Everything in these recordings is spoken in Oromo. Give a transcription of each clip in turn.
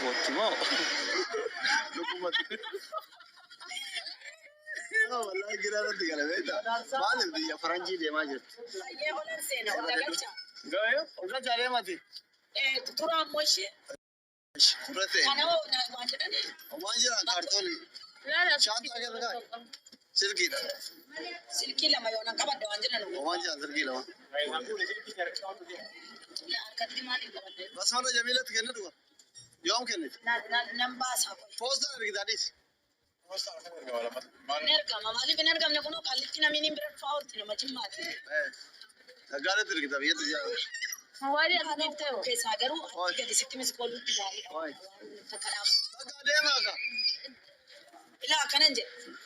Boottimoo lukkuma والله قرار انت قال بيتا ما ادري يا فرنجي دي ما جت يا ولا سينا ولا قلت قايو وقلت عليه ما تي ترى ماشي فرتين انا ما جرى كارتون لا شانتا كده سلكي سلكي لما يونا كبد وانجنا ما جرى سلكي لما لا قدمها لي بس مره جميله تكنت يوم كنت نمباس فوز ده كده نرجع مالي بنرجع نكونوا خليتنا مين برفاوتنا ما جمعتي قالت لك ده بيت هواري أنا بتاعه كيس هاجرو كده ست مسكول بتاعي تكلم ده ما لا كان نجي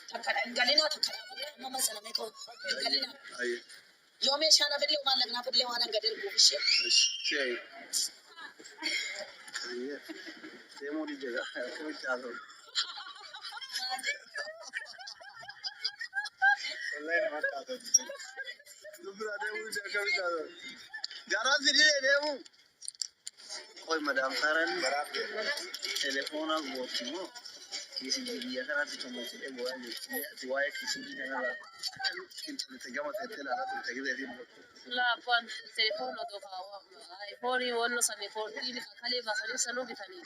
تكلم قالنا تكلم ما مثلا ما يكون قالنا يوم إيش أنا بدلي وما لقنا بدلي وأنا قدر بوفيش شيء تيموري جدا كم تعرف والله ما تعرف دبر عليه وجه كم تعرف جارات زريرة ليه कोई मदाम सारन टेलीफोन और वो चीज़ों किसी की भी अगर आप चुम्बक से वो है दिवाए किसी की जगह किंतु जमा तेरे लाला तो तक दे दी ला अपन टेलीफोन और तो खाओ आईफोन ही वन सनी फोर्टी लिखा खाली बस नहीं सनो की थानी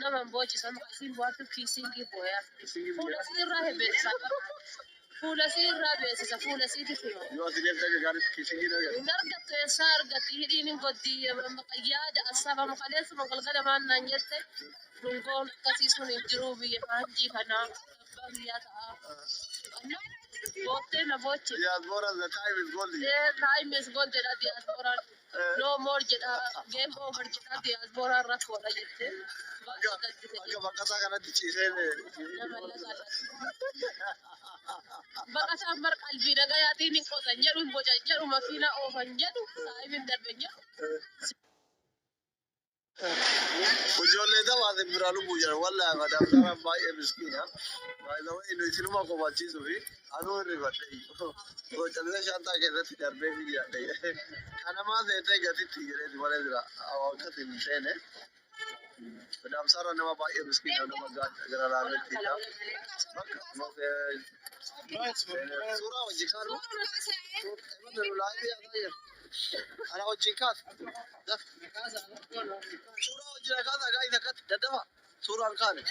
ना मैं बहुत चीज़ हम किसी बात किसी की बोया फूल से रहा है बेच فول سير رابع سيسا فول سير تفيو يو تجيب تجي قاعد كيسيني نرجع تيسار قتيرين قدي مقياد أصلا مخلص مقلقنا ما ننجت نقول كاسيسون الجروبي هانجي هنا بغيات بوتنا بوتش يا زورا the time is golden yeah time is golden at the زورا no more جدا game over جدا the زورا رات ولا جت بقى كذا كانت تشيلين بقى سامر قلبي رجعتي نقطة جرو بوجا جرو ما فينا أو فنجرو سايبين دربنا وجولة ده واحد برالو بوجا ولا ما دام ترى باي مسكين باي لو إنه يصير ما كم أشي سوي أنا وريباتي هو چلنا شانتا كذا تجربة في جاته أنا ما زهقت كذي تيجي دي ولا درا أو كذي مثلاً بدأ بصار أنا ما باي مسكين أنا ما قاعد أقرأ لعبة كذا صورة وجهكار أنا وجهكار صورة وجهكار قاعد كات ددما صورة الكار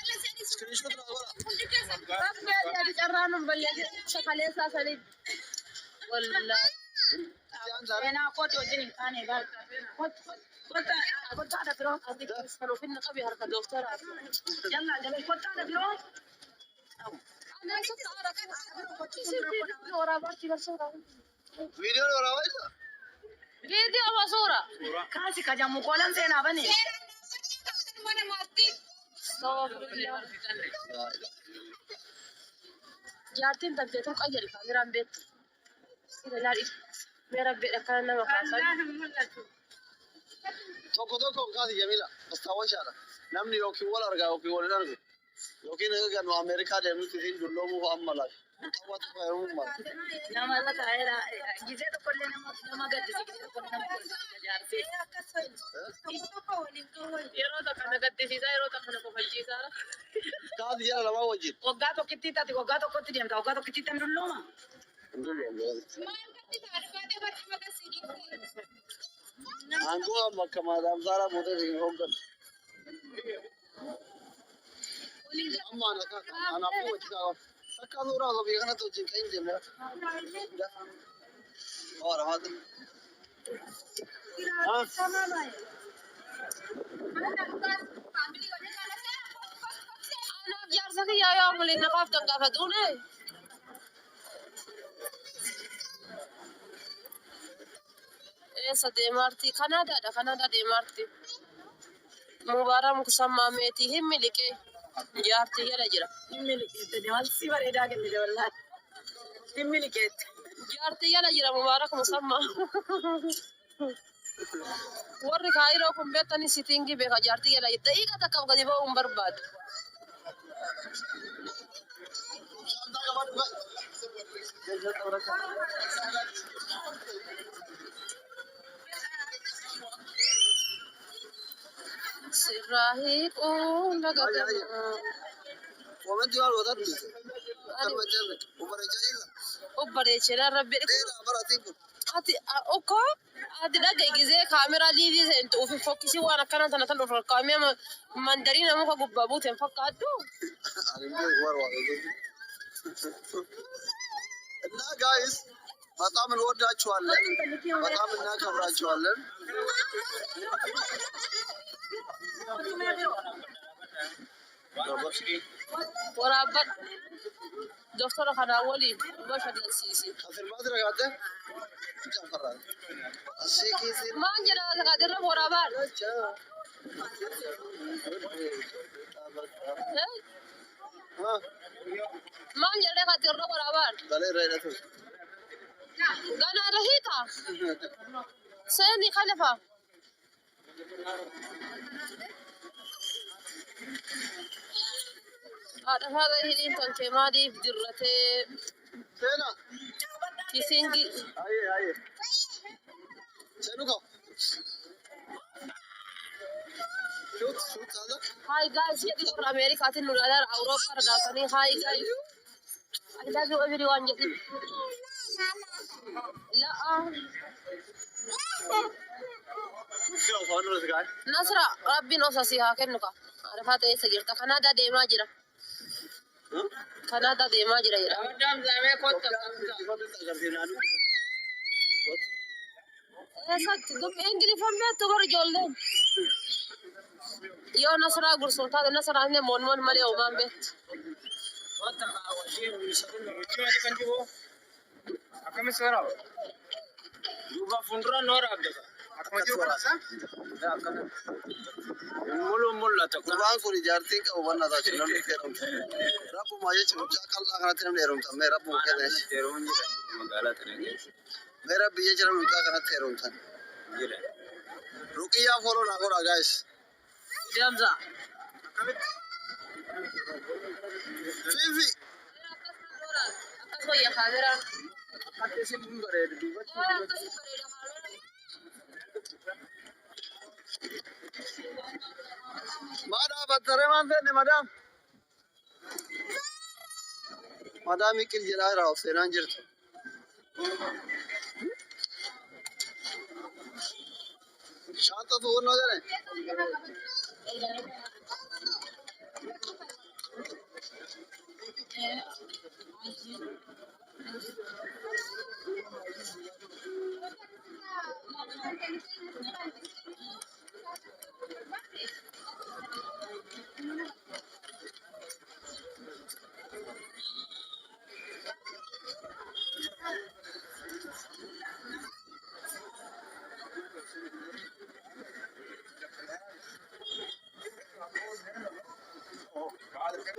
سكرين شوت راغورا ربنا يا جرانم بلي شكله ساسلي والله أنا أقول وجهني كاني قال كنت أنا بروح أديك أسفر وفينا قبي هرك دكتور يلا جميل كنت أنا بروح أنا شفت أنا كان ورا بارتي بصورة فيديو ورا وين فيديو وصورة كاسي كجامو كولن سينا بني mana mati جاتين تبديتهم قيري كاميران بيت إذا لا ميرا بيت كان ما خاصة توكو كاسي جميلة بس تواش أنا نمني يوكي ولا رجع يوكي ولا نرجع يوكي نرجع نو أمريكا دهنو تزين دلهم هو أمم ملاك أما تفاهم ما نما لا كايرا جيزة تقولنا ما قد جيزة تقولنا جارسي يرو تكنا قد جيزة يرو تكنا كوفجي سارا كاسي يلا لما وجد وقعتو كتير تاتي وقعتو كتير يوم وقعتو كتير تمرلوما Angkua makam Adam Zara muda sih hogan. Amma anak aku cakap, cakap orang lebih kan tu jengkain dia mana. Oh rahat. Anak jar sakit ya boleh nak apa tengah kadu ni. Esa deemarti Kanada deemarti Mubarak musamma meeti himmilike jaarti yala jira himmilike deemarti bareedaa kenne wallahi himmilike jaarti yala jira Mubarak musamma warri kaayiroo kun beektani sitingi beeka jaarti yala daqiiqa takka gadi ba'uun barbaadu سراهيك ولقد ومن جوال وضع كما جل وبرجايلا وبرجايلا ربي دينا براتيكم ati oko ati daga gize kamera lidi ent ufi fokisi wana kana tana tano for kamera mandarina mo ko gubbabu ten fakado እና ጋይስ በጣም እንወዳችኋለን፣ በጣም እናከብራችኋለን። ወራበት ዶክተር ካዳወሊ በሸደ ሲሲ አፍር ማድረግ አለ ጨፈራል አሽኪሲ ማንጀራ ተጋደረ ወራባል ማንጀራ ተጋደረ ወራባል በላይ ራይነቱ ጋና ረሂታ ሰኒ خلفا هذا هيدين تنكمادي بدرته سينا كيسينجي اي سينوكو شوت هذا هاي جايز يدي في امريكا تنو على اوروبا رداتني هاي جايز I love you everyone جدي لا نصر ربي نصصيها كنك عرفت ايه سجلت كندا ديما جرا كندا ديما جرا مدام زعما كنت اسات دوم انجلي فهم تبر جولن يو نصر غرسون تا نصر اني مون مالي او مان بيت akame sera yuba fundra nora abdaka akamaji warasa akame mulla ta कुर्बान को रिजार्टी का वरना था चलन तेरम रब माये चुचा कल आखना तेरम नेरम था मेरा बुके दे तेरम जी मंगाला तेरे मेरा बीजे चलन उनका करना तेरम था रुकिया फॉलो ना करो guys jamza Phi Phi aso ya kamera आते से मुंग करे दुबा Madam, battere man fenne madam. Madam ikil jira raw senan jirtu. Shanta to no jare.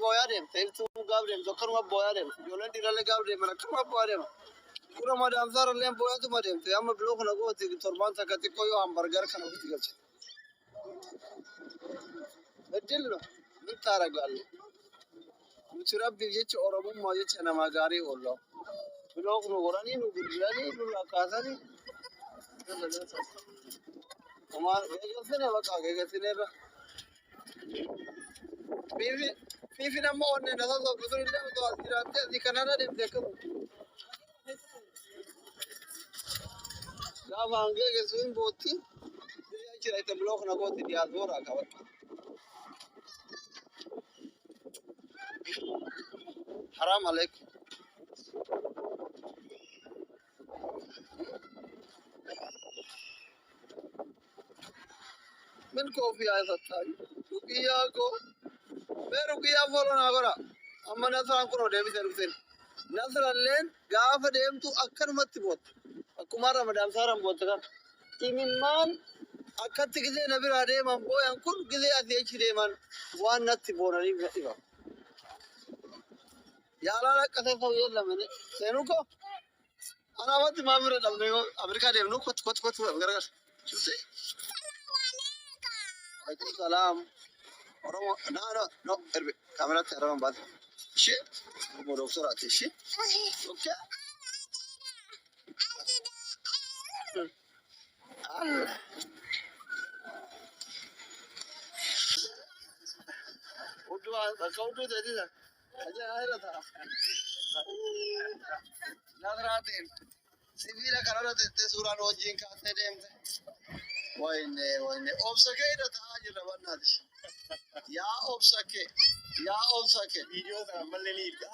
Boyarem, tu gabrem, zokarma boyarem. Jolan dirale gabrem, mana kama boyarem. Pura madam zara lem boyatu madam. Te amma blok na go ti torban ta kati koyo hamburger kana uti galche. Bedillo, ni tara gal. Muchurab bijeche oromo mojeche na magari ollo. Blok no gorani no gurani no lakasani. Omar gegasene waka gegasene ra. في نما ونن هذا بزر الله تو أسيرات ذي كنارا دم ذكر لا مانگے گسوین بوتی یہ چرای تبلوخ نہ بوتی دی ازور اگاوت حرام علیکم من کوفی آیا ستا رکیا کو मैं रुकिया बोलो ना करा अम्मा ने तो आंकड़ों डेम से रुकते नसर लेन गाफ डेम तू अक्कर मत बोत कुमारा मैडम सारा बोत कर इमिमान अक्कर तिकले नबी राडे मन बो अंकुर गिले आदि छिरे मन वान नत बोना नहीं गतिवा याला कथे तो ये लमने सेनु को अना मत मामरे लमने को अमेरिका डेम नो कोत वगैरह चुते वालेकुम सलाम Oromo, no, erbe, kamera teraman bad. Şey, bu doktor ateşi. Okay. Allah. Bakka ta'edha. Ajaa'iba! Nasraatiin sibiila kanarra teessee suuraan wajjin kaatee deemte. Wayne obsa kee irra taa'aa jirra bannaati. Yaa obsa kee. Viidiyoo kana mallee ni ilka.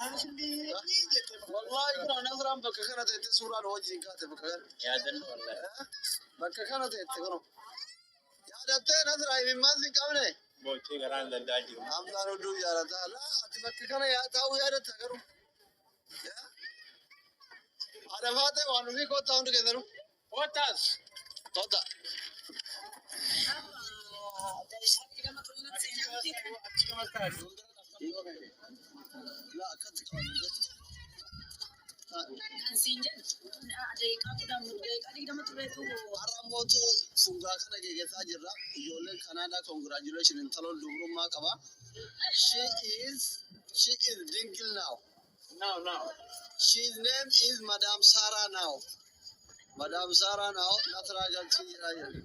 Wallaahi kun Nasraan bakka kana teessee suuraan wajjin kaate bakka kana. Yaadannoo wallaahi. Bakka kana teessee kun. Yaadattee Nasraa himimmaan si qabne. Boocee garaan danda'a jiru. Hamzaan hunduu jaalataa. Ati bakka kana taa'uu yaadatta garuu. Ada fate waan ofii kottaa hundi keessanuu. Kottaas. Totta. Har'amootu fuugaa kana geggeessaa jirra. Ijoolleen Kanaadaa congratulation intaloon dubrummaa qaba. She is dingle now. Now. She's name is Madam Sarah now. Nasraa galchii jira jedhu.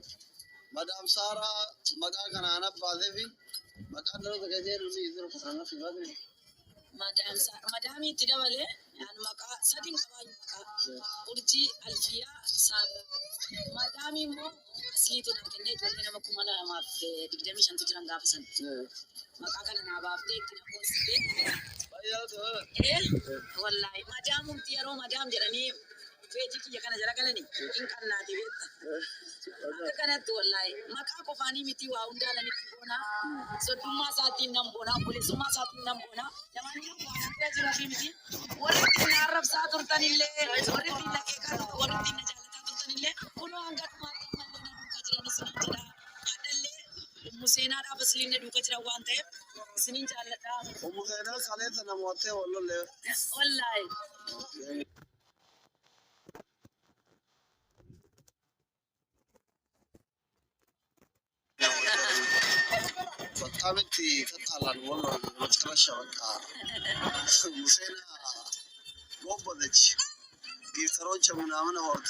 Madam Sarah maqaa kanaan abbaaseefi maqaan dhaloota keessee dhufni jiru kana fi baatee. Madam itti dabalee maqaa sadiin qabaayu maqaa urjii alfiyaa Sarah. Madam immoo asliitu nama kennee ijoollee nama 2025 jiran gaafa san. Maqaa kana naa baaftee itti na boonsitee. Wallahi madam umti yeroo madam jedhanii feeji kiyya kana jala galanii hin qannaati beekta. Akka kanatti wallahi maqaa qofaanii miti waa hundaalanitti boona. Soddummaa isaatiin nan boona. Obboleessummaa isaatiin nan boona. Namoonni waan adda jiruu fi miti. Warri ittiin arrabsaa turtanillee warri ittiin laqqeeqaa turtan warri ittiin na jaalataa turtanillee kunoo hanga dhumaatti ammallee na duukaa jiran isiniin jedha. Haadhallee Museenaadhaaf isliin na duukaa jiran waan ta'eef isiniin jaalladha. Museenaa kaleessa namootee wallollee. Wallahi. በጣም ተጣላን ወሎ መጨረሻ በቃ ሙሴና ጎበዘች ጊፍተሮች ምናምን ሆርተ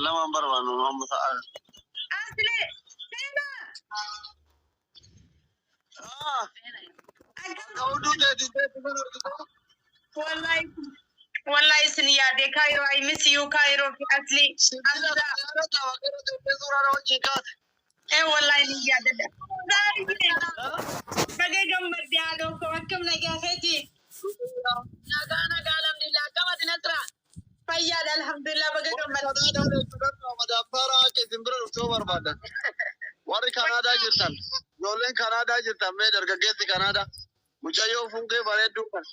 ለማን በርባ ነው ማሙሳ Wallahi sin yaade Cairo, I miss you Cairo asli. Wallahi ni yaade. Bagai gambar dia do ko akam na gaya feti. Naga alhamdulillah kamat natra. Fayyad alhamdulillah bagai gambar. Madafara ke simbira ufto barbada. Warri Canada jirtan. Ijoolleen Canada jirtan mee dargaggeessi Canada. Mucayyoo funkee bareedduu kan.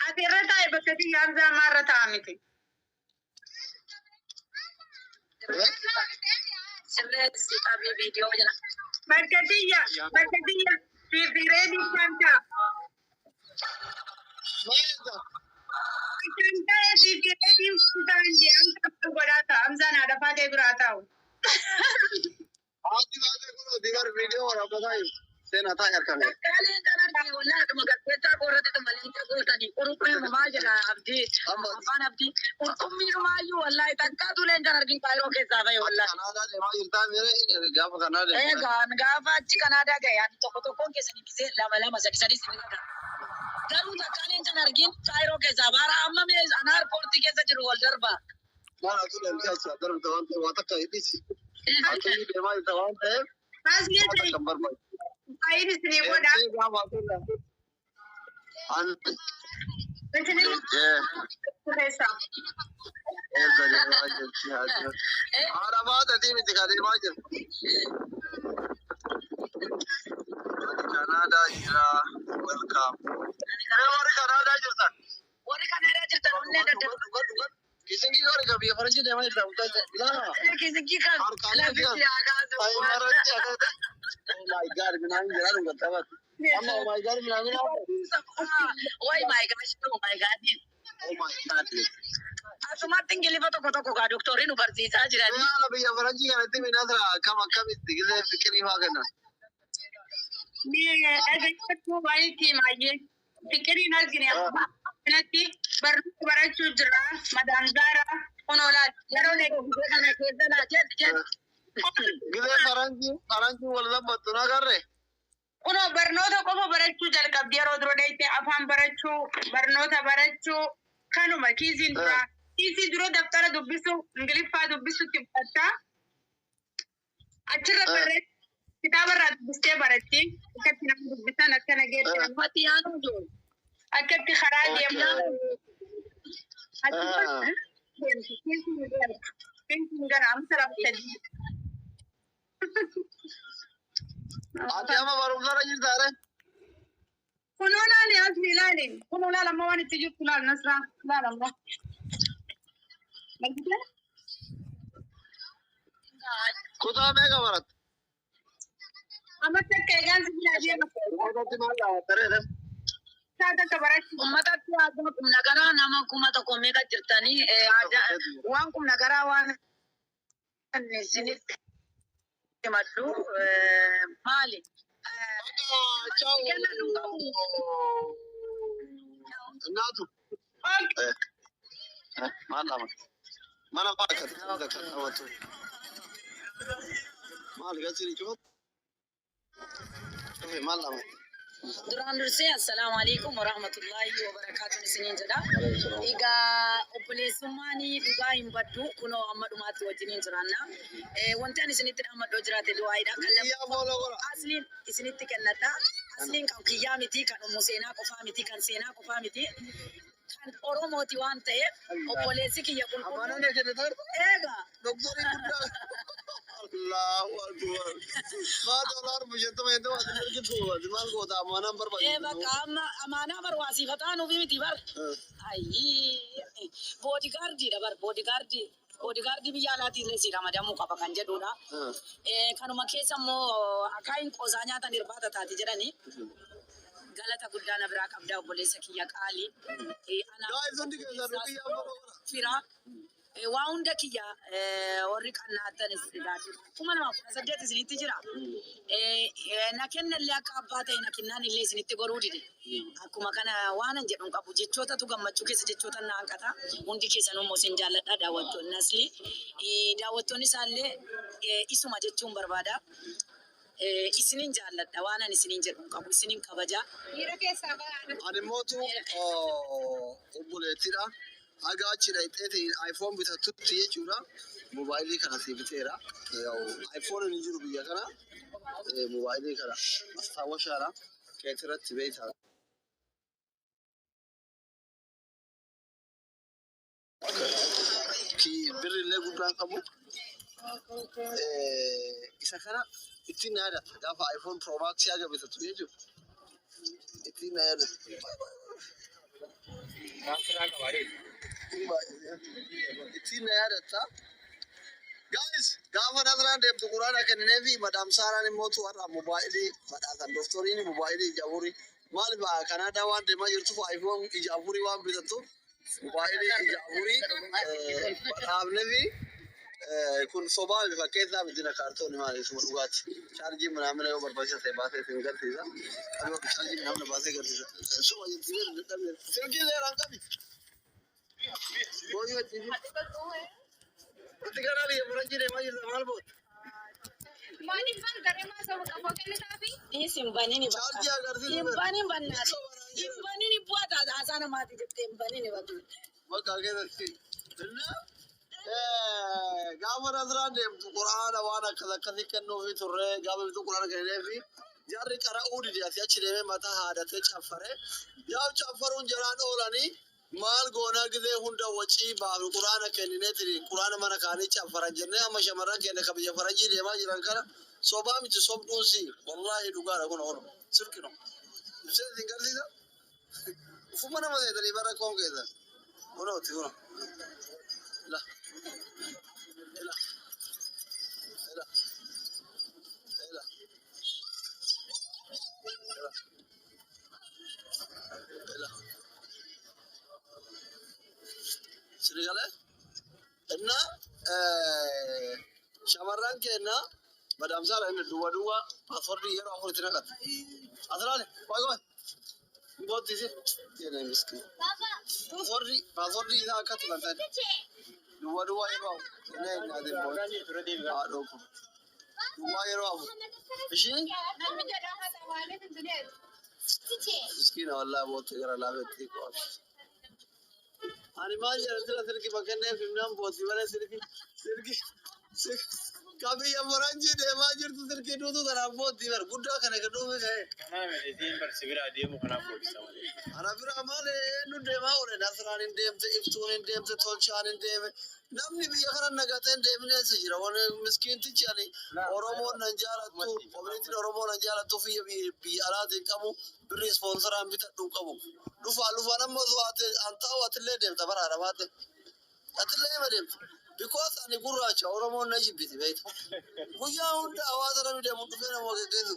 Ati irra taa'e bakka xiyyaam zaamaa irra ta'a miti. Sirreessi qabii viidiyoo jira. Bakka xiyya fiifireedii kan ta'a. Kan ta'e fiifireedii kutaan jedhamu kan godhaa ta'a. Amzaan haadha faatee biraa taa'u. Haati baatee kun dibar viidiyoo waraabbataa jiru. Seenaa ta'a harkame. Kaaleen kanatti wallahi aduma galbeettaa qoorratti malee gootanii qurqummii mamaa jira abdii afaan abdii qurqummii dhumaayyuu wallahi takkaatu leen kan argin Kaayiroo keessaa bahe wallahi. Kanaadaa deemaa jirtaa mere gaafa Kanaadaa. Gaafa achi Kanaadaa gahe ani tokkoon keessanii gisee lama sadii sinii qabu. Garuu takkaaleen kan argin Kaayiroo keessaa baara amma mee anaar poortii keessa jiru wal darbaa. Mana tu deemtee achi darbite waan ta'eef waa takka hidhisi. Akkasii deemaa jirta waan ta'eef. Asli ta'e. Kan barbaadu. Ayin isini godha. Haadha baatatii miti kan deemaa jiru. Kanaadaa jira. Welcome. Warri Kanaadaa jirtan. Warri Kanaadaa jirtan onnee daddarbu. Kisingii warri gabii faranjii deemaa jirta. Kisingii kan lafitti haadhaa. Oh my God, minaan jira dhuga taphatu. Amma oh my God, minaan jira. Oh my gosh, oh my God. Oh my God. Asumatti ingilifa tokko gaa doktoriin nu barsiisaa jiran. Haala biyya faranjii kanatti minaan akkam akkamitti gisee fikirii faa kennan. Dhaggeeffachuu baay'ee maay'ee. Fikiriin argine kanatti barnoota barachuu jira madaan gaara kunoolaa yeroo deeggarsa kana keessa laa jedhu. Gizee faranjii wal zabbattu nagarre. Kuno barnoota qofa barachuu jalqabdi yeroo dura deettee afaan barachuu barnoota barachuu kanuma kiisiin dura. Kiisii dura daftara dubbisu ingiliffaa dubbisutti fudhatta. Achirra barreessa kitaaba dubbistee baratti akkatti nama dubbisan akkana geesse namatti yaadu jiru. Akkatti karaa deemnaa kiisiin gara amsa labsadii. Ati amma barumsarra jirtaare? Kunuunaan asli ilaalin. Kunuu laalama waan itti jirtu laal nasraa laalama. Kutaa meeqa baratte? Amma takka egaan sibiilaa deema. Kutaa maal dhaawwattare? Saa takka barachuu. Uummatatti haadha humna garaa nama 1000 meeqa jirtanii waan humna garaa waan isinitti himadhu maali? Naatu. Maal lama? Mana paakati nama kakka qabatu. Maal gasiri cuut? Maal lama? Duraan dursee assalaamu alaikum warahmatullahi wabarakaatuh isiniin jedha. Egaa obboleessummaan dhugaa hin baddu kunoo amma dhumaatti wajjiniin jiraanna. Wanti ani isinitti dhammadhoo jiraate du'aayidha. Asliin isinitti kennadha. Asliin kan kiyyaa miti, kan ummu seenaa qofaa miti, kan seenaa qofaa miti. Kan Oromooti waan ta'eef obboleessi kiyya qulqulluu. Amanaan eegalee Egaa. doktorii guddaa. Allahu akbar. Maa dolar bishatu mayda wadi ergitu wadi mal goota amanaan barbaadu. Bakka amma amaanaa barwaasifataa nuufi miti bar. Ayyi boodigaardiidha bar boodigaardii. Boodigaardii biyya alaatiin illee si ramadamuu qaba kan jedhudha. Kanuma keessa immoo akaayiin qoosaa nyaatan irbaata taati jedhanii. Galata guddaa na biraa qabdaa obboleessa kiyya qaalii. Fira. Waa hunda kiyya warri qannaatanis gaadhu. 2018 isinitti jira. Na kennallee akka abbaa ta'e na kennaan illee isinitti goruu dide. Akkuma kana waan an jedhuun qabu jechootatu gammachuu keessa jechoota na hanqata. Hundi keessanuu immoo isin jaalladha daawwattoonni asli. Daawwattoonni isaallee isuma jechuun barbaada. Isiniin jaalladha waan an isiniin jedhuun qabu isiniin kabaja. Ani mootu obboleettidha. Haga achi dhaqxeeti iPhone bitatutti jechuudha. Mobaayilii kana si biteera. iPhone ni jiru biyya kana. Mobaayilii kana astaawashaadha. Keetirratti beektaa. Birrillee guddaan qabu. Isa kana ittiin yaadata. Gaafa iPhone Pro Max haga bitatu jechuudha. Ittiin yaadata. Ittiin yaadatta. Guys, gaafa nasraan deemtu quraana kenninee fi madam saaraan immoo warra mobaayilii badhaasan doktoriin mobaayilii ijaaburii maal ba'a Kanaadaa waan deemaa jirtuuf iPhone ijaaburii waan bitattu mobaayilii ijaaburii badhaafnee fi kun sobaa bifa keessaa mitina kaartooni maali suma dhugaati. Chaarjii manaamina yoo barbaachisa ta'e baasee isin garsiisa. Qaboo chaarjii manaamina baasee garsiisa. Suma jettee dadhabee sirgii seeraan qabi. Boy wajjin. Ati kanaa biyya Faranjii deemaa jirta maal boota? Maaliif kan garee maasaa qabu kennitaa fi? Isin banini bakka. Chaarjii agarsiisa. Imbanin bannaati. Imbanin bu'aata haasaa namaati jettee imbanin bakka. Bakka keessatti. Gaafa nasraan deemtu quraana waan akkasii kennuufi turre gaafa bitu quraana kennee fi jarri qara'uu didi asii achi deemee mataa haadhatee caffare. Yaa caffaruun jaraan oolanii maal goonaa gizee hunda wacii baafi quraana kennineetiri quraana mana kaanii caffaran jennee amma shamarran keenya ka biyya Faranjii deemaa jiran kana sobaa miti sobduunsi wallaahi dhugaadha kun oolu sirkino. Ibsee isin garsiisa? Ufuma nama seetanii bara koon keessan. Kunooti kuno. La. Ela. Ela. Ela. Ela. Ela. Sirigale? Enna shamarran kenna madam Sara inni duwa duwa paaswordii yeroo afuritti naqata. Asirraale, waayee waayee. بوتي يا مسكين بازوري إذا كتب أنت دوا يراو نين هذا بوت عادوكم دوا يراو إيشي مسكين والله بوت غير لا بتريك أنا ما جرت لا تركي بكنة في منام بوتي ولا تركي कभी ये मरांजी देवाजर तो तेरे के दो तरह बहुत दीवार गुड्डा करने का दो में है ना मेरे दिन पर सिविल आदि में खाना पड़ता है अरे फिर हमारे नु देवा और नसरान इन देव से इफ्तून इन देव से तोलचान इन देव नमनी भी अगर नगाते इन देव ने से जरा वो मिस्किन थी चाली ओरोमो नंजारा तो कम्युनिटी ओरोमो नंजारा तो फिर भी आलात कमो भी स्पॉन्सर हम भी तो कमो लुफा ना मज़ो आते अंता वाते ले देव तबर आ रहा है अतले में देव because ani gurracha oromo na jibiti bait kuya unda awazara mi dem kufena mo gezu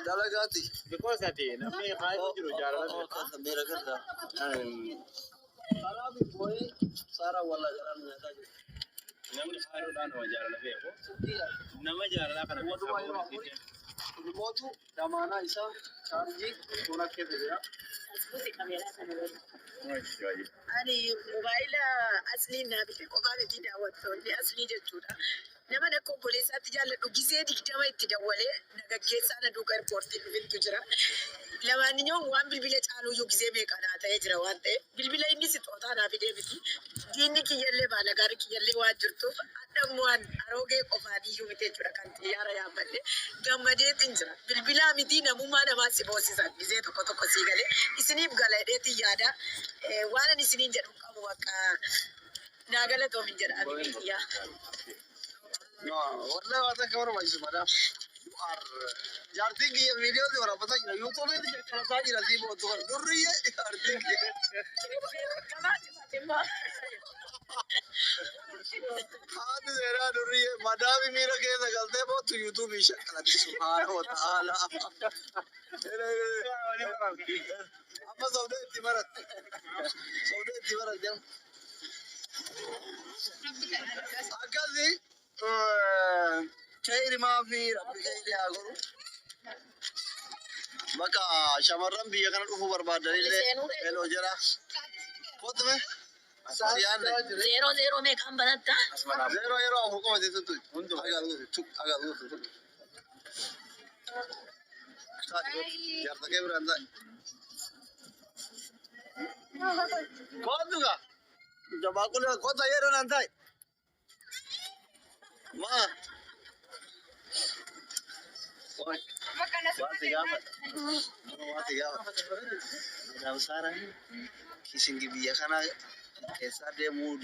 dalagati because ati na me khai jiru jara la ka mera karda sara bi boy sara wala garan me ta na me khairu dan ho jara la be ko na ma jara la kana motu damana isa charji थोड़ा के दे दिया ani mobaila asli na bite ko ba bite da wato ni asli da tura nama da ko police ati jalla do gize dik tama itti da wale daga gesa na do airport bin tujra lamani nyon wan bilbile talo yo gize be kana ta ejra wante bilbile indi si tota na bide biti dini ki yalle bala gar ki yalle wajurtu adam wan aroge ko fadi yo bite tura kan yara ya balle gamade tinjra bilbila midina mu ma da ma si bosi sa gize to ko sigale isini bugala de ti yada وانا نسيني جرب كابوكا ناقله تو من جرب أبيتيا no والله هذا كمان ما يسمع ده और जारती की ये वीडियो जो रहा पता है यूट्यूब में दिख रहा है राजी बहुत तो कर रही है जारती की हाँ तो जरा डर रही है मदा भी मेरा कैसा गलते है बहुत यूट्यूब भी शक्ल सुभान होता आला أما سوداء التمرد جم أكذي خير ما في ربي خير يا غرو بكا شمرم بيا كان أفو برباد دليل هلو جرا كوت में zero में काम बनाता zero أفو कौन देते तू अगर यार तक ये बरंदा कौन दूँगा जब आपको लगा कौन सा ये रहा है माँ बात क्या जब सारा किसी की भी ये खाना ऐसा दे मूड